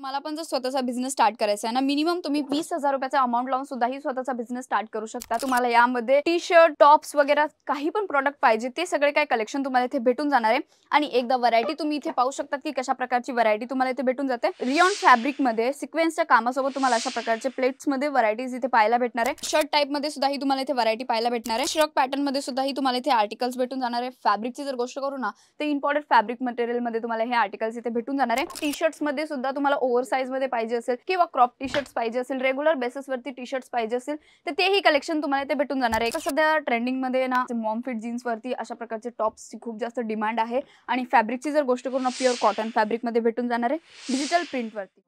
तुम्हाला पण जर स्वतःचा बिझनेस स्टार्ट करायचा आहे ना, मिनिमम तुम्ही 20,000 रुपयाचा अमाउंट लावून सुद्धाही स्वतःचा बिझनेस स्टार्ट करू शकता। तुम्हाला यामध्ये टी शर्ट, टॉप्स वगैरे काही पण प्रोडक्ट पाहिजे ते सगळे काही कलेक्शन तुम्हाला इथे भेटून जाणार आहे। आणि एकदा व्हरायटी तुम्ही इथे पाहू शकता की कशा प्रकारची व्हरायटी तुम्हाला इथे भेटून जाते। रियॉन फॅब्रिक मध्ये सिक्वेन्सच्या कामासोबत तुम्हाला अशा प्रकारचे प्लेट्स मध्ये व्हरायटीज इथे पाहायला भेटणार आहे। शर्ट टाइप मध्ये सुद्धाही तुम्हाला इथे व्हरायटी पाहायला भेटणार आहे। श्रग पॅटर्न मध्ये सुद्धाही तुम्हाला इथे आर्टिकल्स भेटून जाणार आहे। फॅब्रिकची जर गोष्ट करू ना, तर इम्पोर्टेड फॅब्रिक मटेरियल मध्ये तुम्हाला हे आर्टिकल्स इथे भेटून जाणार आहे। टी शर्ट्स मध्ये सुद्धा तुम्हाला ओव्हरसाइज मध्ये पाहिजे असेल किंवा क्रॉप टी शर्ट्स पाहिजे असेल, रेग्युलर बेसिस वरती टी शर्ट्स पाहिजे असेल, तर तेही कलेक्शन तुम्हाला इथे भेटून जाणार आहे। सध्या ट्रेंडिंग मध्ये ना मॉम फिट जीन्स वरती अशा प्रकारचे टॉप्सची खूप जास्त डिमांड आहे। आणि फॅब्रिकची जर गोष्ट करू ना, प्युअर कॉटन फॅब्रिक मध्ये भेटून जाणार आहे डिजिटल प्रिंट वरती।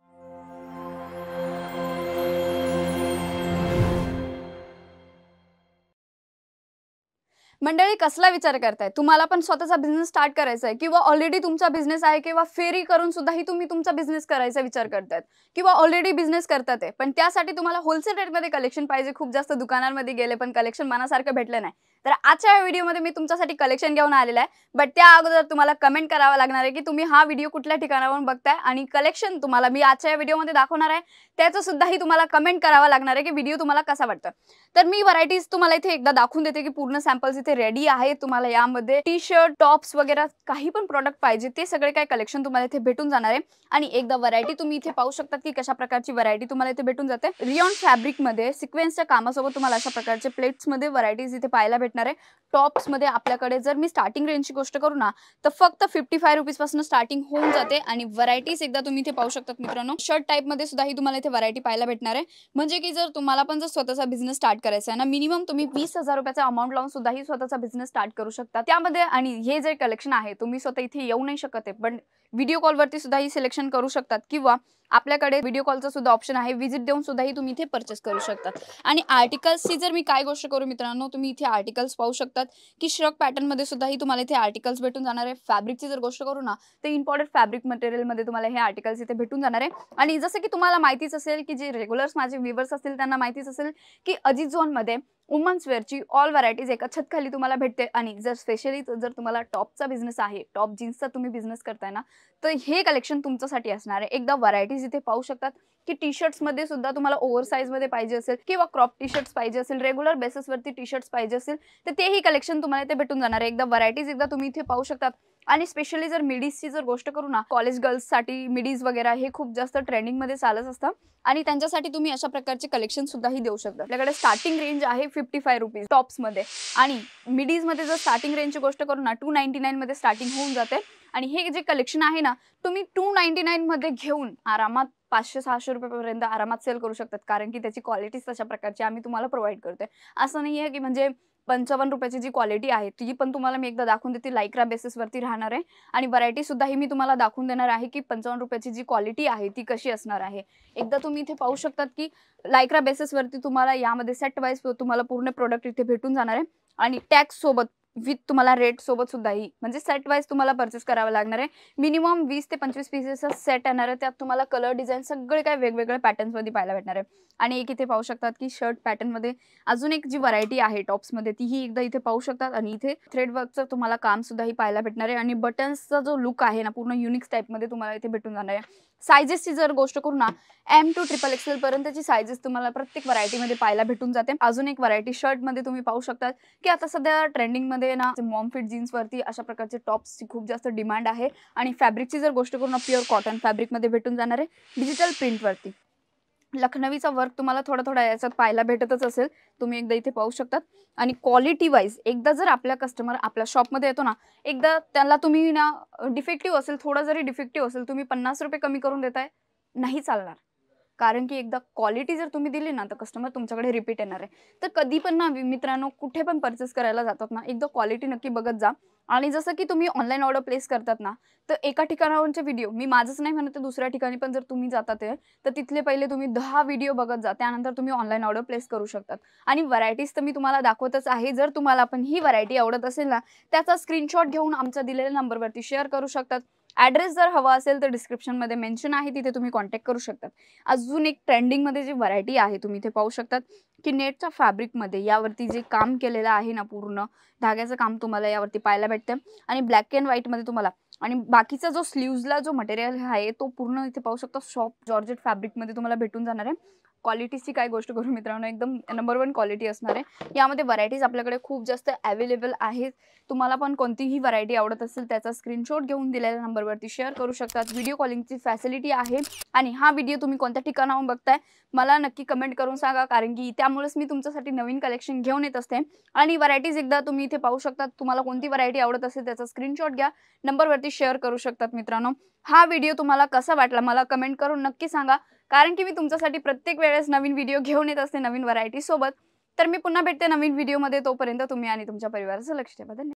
मंडळी, कसला विचार करताय? तुम्हाला पण स्वतःचा बिझनेस स्टार्ट करायचा आहे किंवा ऑलरेडी तुमचा बिझनेस आहे किंवा फेरी करून सुद्धाही तुम्ही तुमचा बिझनेस करायचा विचार करतायत किंवा ऑलरेडी बिझनेस करतात आहे, पण त्यासाठी तुम्हाला होलसेल रेटमध्ये कलेक्शन पाहिजे। खूप जास्त दुकानांमध्ये गेले पण कलेक्शन मनासारखं भेटलं नाही, तर आजच्या या व्हिडिओमध्ये मी तुमच्यासाठी कलेक्शन घेऊन आलेला आहे। बट त्या अगोदर तुम्हाला कमेंट करावं लागणार आहे की तुम्ही हा व्हिडिओ कुठल्या ठिकाणावरून बघताय आणि कलेक्शन तुम्हाला मी आजच्या या व्हिडिओमध्ये दाखवणार आहे त्याचं सुद्धाही तुम्हाला कमेंट करावं लागणार आहे की व्हिडिओ तुम्हाला कसा वाटतं। तर मी व्हरायटीज तुम्हाला इथे एकदा दाखवून देते की पूर्ण सॅम्पल्स इथे रेडी आहे। तुम्हाला यामध्ये टी शर्ट, टॉप्स वगैरे काही पण प्रोडक्ट पाहिजे ते सगळे काही कलेक्शन तुम्हाला इथे भेटून जाणार आहे। आणि एकदा व्हरायटी तुम्ही इथे पाहू शकता की कशा प्रकारची व्हरायटी तुम्हाला इथे भेटून जाते। रियॉन फॅब्रिक मध्ये सिक्वेन्सच्या कामासोबत तुम्हाला अशा प्रकारचे प्लेट्स मध्ये व्हरायटीज इथे पाहायला भेटणार आहे। टॉप्स मध्ये आपल्याकडे जर मी स्टार्टिंग रेंजची गोष्ट करू ना, तर फक्त 55 रुपीज पासून स्टार्टिंग होऊन जाते। आणि व्हरायटीज एकदा तुम्ही इथे पाहू शकता मित्रांनो, शर्ट टाइप मध्ये सुद्धा ही तुम्हाला इथे व्हरायटी पाहायला भेटणार आहे। म्हणजे की जर तुम्हाला पण जर स्वतःचा बिझनेस स्टार्ट करायचा आहे ना, मिनिमम तुम्ही 20,000 रुपयाचा अमाउंट लावून सुद्धाही स्वतःचा बिझनेस स्टार्ट करू शकता त्यामध्ये। आणि हे जे कलेक्शन आहे तुम्ही स्वतः इथे येऊ नाही शकत आहे, पण व्हिडिओ कॉल वरती सुद्धा ही सिलेक्शन करू शकतात किंवा आपल्याकडे व्हिडिओ कॉलचा सुद्धा ऑप्शन आहे, विजिट देऊन सुद्धाही तुम्ही इथे परचेस करू शकतात। आणि आर्टिकल्सची जर मी काय गोष्ट करू मित्रांनो, तुम्ही इथे आर्टिकल्स पाहू शकतात की श्रग पॅटर्न मध्ये सुद्धाही तुम्हाला इथे आर्टिकल्स भेटून जाणार आहे। फॅब्रिकची जर गोष्ट करू ना, तर इम्पोर्टेड फॅब्रिक मटेरियल मध्ये तुम्हाला हे आर्टिकल्स इथे भेटून जाणार आहे। आणि जसं की तुम्हाला माहितीच असेल की जे रेग्युलर्स माझे व्ह्यूअर्स असतील त्यांना माहितीच असेल की अजित झोन मध्ये वुमन्स वेअरची ऑल व्हरायटीज एका छत खाली तुम्हाला भेटते। आणि जर स्पेशली जर तुम्हाला टॉपचा बिझनेस आहे, टॉप जीन्सचा तुम्ही बिझनेस करताय ना, तर हे कलेक्शन तुमच्यासाठी असणार आहे। एकदा व्हरायटीज इथे पाहू शकतात की टी शर्ट्स मध्ये सुद्धा तुम्हाला ओव्हरसाइज मध्ये पाहिजे असेल किंवा क्रॉप टी शर्ट्स पाहिजे असेल, रेग्युलर बेसिस वरती टी शर्ट्स पाहिजे असेल, तर तेही कलेक्शन तुम्हाला इथे भेटून जाणार आहे। एकदा व्हरायटीज एकदा तुम्ही इथे पाहू शकतात। आणि स्पेशली जर मिडीजची जर गोष्ट करू ना, कॉलेज गर्ल्ससाठी मिडीज वगैरे हे खूप जास्त ट्रेंडिंग मध्ये चालत असतं आणि त्यांच्यासाठी तुम्ही अशा प्रकारचे कलेक्शन सुद्धाही देऊ शकता। आपल्याकडे स्टार्टिंग रेंज आहे 55 रुपीज टॉप्स मध्ये। आणि मिडीज मध्ये जर स्टार्टिंग रेंजची गोष्ट करू ना, 299 मध्ये स्टार्टिंग होऊन जाते। आणि हे जे कलेक्शन आहे ना, तुम्ही 299 मध्ये घेऊन आरामात 500-600 रुपयापर्यंत आरामात सेल करू शकतात, कारण की त्याची क्वालिटीज तशा प्रकारची आम्ही तुम्हाला प्रोव्हाइड करतोय। असं नाही आहे की म्हणजे 55 रुपयाची जी क्वालिटी आहे ती पण तुम्हाला मी एकदा दाखवून देते, लायक्रा बेसिस वरती राहणार आहे। आणि व्हरायटी सुद्धा ही मी तुम्हाला दाखवून देणार आहे की 55 रुपयाची जी क्वालिटी आहे ती कशी असणार आहे। एकदा तुम्ही इथे पाहू शकतात की लायक्रा बेसिस वरती तुम्हाला यामध्ये सेट वाइज तुम्हाला पूर्ण प्रोडक्ट इथे भेटून जाणार आहे। आणि टॅक्स सोबत विथ तुम्हाला रेट सोबत सुद्धाही म्हणजे सेट वाइज तुम्हाला परचेस करावं लागणार आहे। मिनिमम 20 ते 25 पीसेसचा सेट येणार आहे, त्यात तुम्हाला कलर डिझाईन सगळे काही वेगवेगळ्या पॅटर्न्स मध्ये पाहायला भेटणार आहे। आणि एक इथे पाहू शकतात की शर्ट पॅटर्न मध्ये अजून एक जी व्हरायटी आहे टॉप्स मध्ये तीही एकदा इथे पाहू शकतात। आणि इथे थ्रेड वर्कचं तुम्हाला काम सुद्धाही पाहायला भेटणार आहे। आणि बटन्सचा जो लुक आहे ना, पूर्ण युनिक टाइप मध्ये तुम्हाला इथे भेटून जाणार आहे। साइजेसची जर गोष्ट करू ना, M to XXL पर्यंतची साइजेस तुम्हाला प्रत्येक व्हरायटीमध्ये पाहायला भेटून जाते। अजून एक व्हरायटी शर्ट मध्ये तुम्ही पाहू शकतात की आता सध्या ट्रेंडिंग मध्ये ना मॉम फिट जीन्स वरती अशा प्रकारचे टॉप्सची खूप जास्त डिमांड आहे। आणि फॅब्रिकची जर गोष्ट करू ना, प्युअर कॉटन फॅब्रिक मध्ये भेटून जाणार आहे डिजिटल प्रिंट वरती। लखनवीचा वर्क तुम्हाला थोडा थोडा याच्यात पाहायला भेटतच असेल, तुम्ही एकदा इथे पाहू शकतात। आणि क्वालिटी वाईज एकदा जर आपल्या कस्टमर आपल्या शॉपमध्ये येतो ना, एकदा त्याला तुम्ही ना डिफेक्टिव्ह असेल, थोडा जरी डिफेक्टिव्ह असेल, तुम्ही 50 रुपये कमी करून देताय, नाही चालणार। कारण की एकदा क्वालिटी जर तुम्ही दिली ना, तर कस्टमर तुमच्याकडे रिपीट येणार आहे। तर कधी पण ना मित्रांनो, कुठे पण परचेस करायला जातात ना, एकदा क्वालिटी नक्की बघत जा। आणि जसं की तुम्ही ऑनलाईन ऑर्डर प्लेस करतात ना, तर एका ठिकाणावरचे व्हिडिओ मी माझंच नाही म्हणत, दुसऱ्या ठिकाणी पण जर तुम्ही जातात आहे, तर तिथले पहिले तुम्ही 10 व्हिडिओ बघत जा, त्यानंतर तुम्ही ऑनलाईन ऑर्डर प्लेस करू शकतात। आणि व्हरायटीज तर मी तुम्हाला दाखवतच आहे। जर तुम्हाला पण ही व्हरायटी आवडत असेल ना, त्याचा स्क्रीनशॉट घेऊन आमच्या दिलेल्या नंबरवरती शेअर करू शकतात। ॲड्रेस जर हवा असेल तर डिस्क्रिप्शनमध्ये मेन्शन आहे, तिथे तुम्ही कॉन्टॅक्ट करू शकतात। अजून एक ट्रेंडिंगमध्ये जी व्हरायटी आहे तुम्ही इथे पाहू शकतात की नेटच्या फॅब्रिकमध्ये यावरती जे काम केलेलं आहे ना, पूर्ण धाग्याचं काम तुम्हाला यावरती पाहायला भेटतं। आणि ब्लॅक अँड व्हाईटमध्ये तुम्हाला आणि बाकीचा जो स्लीव्हजला जो मटेरियल आहे तो पूर्ण इथे पाहू शकता सॉफ्ट जॉर्जेट फॅब्रिकमध्ये तुम्हाला भेटून जाणार आहे. क्वालिटीची काय गोष्ट करू मित्रांनो, एकदम नंबर 1 क्वालिटी असणार आहे. यामध्ये व्हरायटीज आपल्याकडे खूप जास्त अवेलेबल आहेत. तुम्हाला पण कोणतीही व्हरायटी आवडत असेल त्याचा स्क्रीनशॉट घेऊन दिलेल्या नंबरवरती शेअर करू शकतात. व्हिडिओ कॉलिंगची फॅसिलिटी आहे. आणि हा व्हिडिओ तुम्ही कोणत्या ठिकाणाहून बघताय मला नक्की कमेंट करून सांगा, कारण की त्यामुळेच मी तुमच्यासाठी नवीन कलेक्शन घेऊन येत असते. आणि व्हरायटीज एकदा तुम्ही इथे पाहू शकता. तुम्हाला कोणती व्हरायटी आवडत असेल त्याचा स्क्रीनशॉट घ्या, नंबरवरती शेअर करू शकतात. मित्रांनो, हा व्हिडिओ तुम्हाला कसा वाटला मला कमेंट करून नक्की सांगा, कारण की मी तुमच्यासाठी प्रत्येक वेळेस नवीन व्हिडिओ घेऊन येत असते नवीन व्हरायटी सोबत. तर मी पुन्हा भेटते नवीन व्हिडिओमध्ये. तोपर्यंत तुम्ही आणि तुमच्या परिवाराचं लक्ष ठेवा. धन्यवाद.